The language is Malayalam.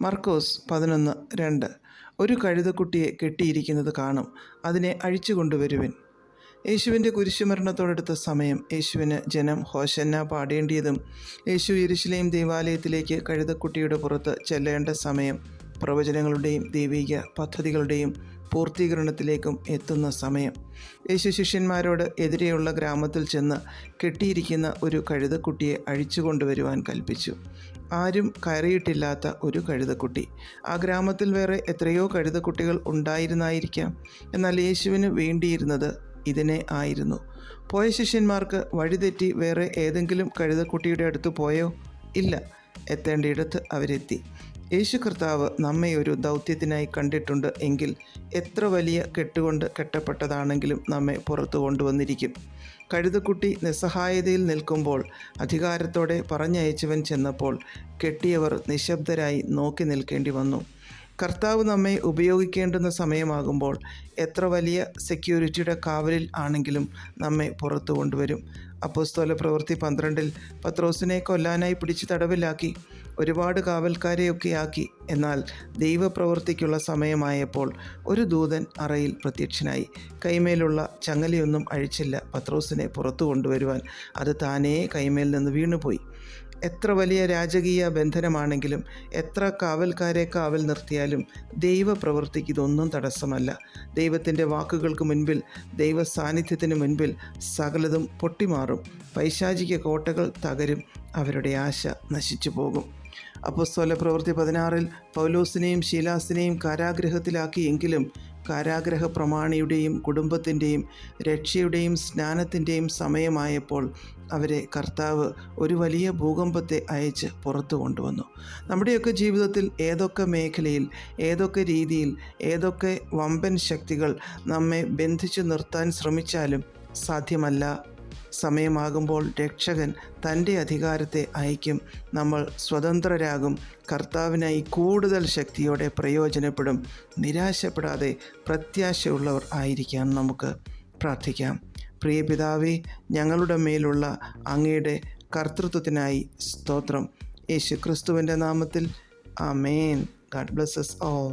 മർക്കോസ് 11:2. ഒരു കഴുതക്കുട്ടിയെ കെട്ടിയിരിക്കുന്നത് കാണും, അതിനെ അഴിച്ചു കൊണ്ടുവരുവിൻ. യേശുവിൻ്റെ കുരിശുമരണത്തോടടുത്ത സമയം യേശുവിന് ജനം ഹോശന്ന പാടേണ്ടിയതും യേശു യെരുശലേം ദേവാലയത്തിലേക്ക് കഴുതക്കുട്ടിയുടെ പുറത്ത് ചെല്ലേണ്ട സമയം പ്രവചനങ്ങളുടെയും ദൈവിക പദ്ധതികളുടെയും പൂർത്തീകരണത്തിലേക്കും എത്തുന്ന സമയം. യേശു ശിഷ്യന്മാരോട് എതിരെയുള്ള ഗ്രാമത്തിൽ ചെന്ന് കെട്ടിയിരിക്കുന്ന ഒരു കഴുതക്കുട്ടിയെ അഴിച്ചു കൊണ്ടുവരുവാൻ കൽപ്പിച്ചു. ആരും കയറിയിട്ടില്ലാത്ത ഒരു കഴുതക്കുട്ടി. ആ ഗ്രാമത്തിൽ വേറെ എത്രയോ കഴുതക്കുട്ടികൾ ഉണ്ടായിരുന്നായിരിക്കാം. എന്നാൽ യേശുവിന് വേണ്ടിയിരുന്നത് ഇതിനെ ആയിരുന്നു. പോയ ശിഷ്യന്മാർക്ക് വഴിതെറ്റി വേറെ ഏതെങ്കിലും കഴുതക്കുട്ടിയുടെ അടുത്ത് പോയോ? ഇല്ല. എത്തേണ്ടയിടത്ത് അവരെത്തി. യേശു കർത്താവ് നമ്മെ ഒരു ദൗത്യത്തിനായി കണ്ടിട്ടുണ്ട് എങ്കിൽ എത്ര വലിയ കെട്ടുകൊണ്ട് കെട്ടപ്പെട്ടതാണെങ്കിലും നമ്മെ പുറത്തു കൊണ്ടുവന്നിരിക്കും. കഴുതക്കുട്ടി നിസ്സഹായതയിൽ നിൽക്കുമ്പോൾ അധികാരത്തോടെ പറഞ്ഞയച്ചവൻ ചെന്നപ്പോൾ കെട്ടിയവർ നിശബ്ദരായി നോക്കി നിൽക്കേണ്ടി വന്നു. കർത്താവ് നമ്മെ ഉപയോഗിക്കേണ്ടുന്ന സമയമാകുമ്പോൾ എത്ര വലിയ സെക്യൂരിറ്റിയുടെ കാവലിൽ ആണെങ്കിലും നമ്മെ പുറത്തു കൊണ്ടുവരും. അപ്പോസ്തല പ്രവൃത്തി 12 പത്രോസിനെ കൊല്ലാനായി പിടിച്ച് തടവിലാക്കി, ഒരുപാട് കാവൽക്കാരെയൊക്കെ ആക്കി. എന്നാൽ ദൈവപ്രവൃത്തിക്കുള്ള സമയമായപ്പോൾ ഒരു ദൂതൻ അറയിൽ പ്രത്യക്ഷനായി. കൈമേലുള്ള ചങ്ങലയൊന്നും അഴിച്ചില്ല പത്രോസിനെ പുറത്തു കൊണ്ടുവരുവാൻ. അത് താനേ കൈമേൽ നിന്ന് വീണുപോയി. എത്ര വലിയ രാജകീയ ബന്ധനമാണെങ്കിലും എത്ര കാവൽക്കാരെ കാവൽ നിർത്തിയാലും ദൈവപ്രവൃത്തിക്ക് ഇതൊന്നും തടസ്സമല്ല. ദൈവത്തിൻ്റെ വാക്കുകൾക്ക് മുൻപിൽ, ദൈവ സാന്നിധ്യത്തിന് മുൻപിൽ സകലതും പൊട്ടിമാറും. പൈശാചിക കോട്ടകൾ തകരും, അവരുടെ ആശ നശിച്ചു പോകും. അപ്പോസ്തല പ്രവൃത്തി 16 പൗലോസിനെയും ശീലാസിനെയും കാരാഗൃഹത്തിലാക്കിയെങ്കിലും കാരാഗ്രഹ പ്രമാണിയുടെയും കുടുംബത്തിൻ്റെയും രക്ഷയുടെയും സ്നാനത്തിൻ്റെയും സമയമായപ്പോൾ അവരെ കർത്താവ് ഒരു വലിയ ഭൂകമ്പത്തെ അയച്ച് പുറത്തു കൊണ്ടുവന്നു. നമ്മുടെയൊക്കെ ജീവിതത്തിൽ ഏതൊക്കെ മേഖലയിൽ, ഏതൊക്കെ രീതിയിൽ, ഏതൊക്കെ വമ്പൻ ശക്തികൾ നമ്മെ ബന്ധിച്ചു നിർത്താൻ ശ്രമിച്ചാലും സാധ്യമല്ല. സമയമാകുമ്പോൾ രക്ഷകൻ തൻ്റെ അധികാരത്തെ അയക്കും. നമ്മൾ സ്വതന്ത്രരാകും. കർത്താവിനായി കൂടുതൽ ശക്തിയോടെ പ്രയോജനപ്പെടും. നിരാശപ്പെടാതെ പ്രത്യാശയുള്ളവർ ആയിരിക്കാൻ നമുക്ക് പ്രാർത്ഥിക്കാം. പ്രിയ പിതാവേ, ഞങ്ങളുടെ മേലുള്ള അങ്ങയുടെ കർത്തൃത്വത്തിനായി സ്തോത്രം. യേശു ക്രിസ്തുവിൻ്റെ നാമത്തിൽ ആമേൻ. God bless us all.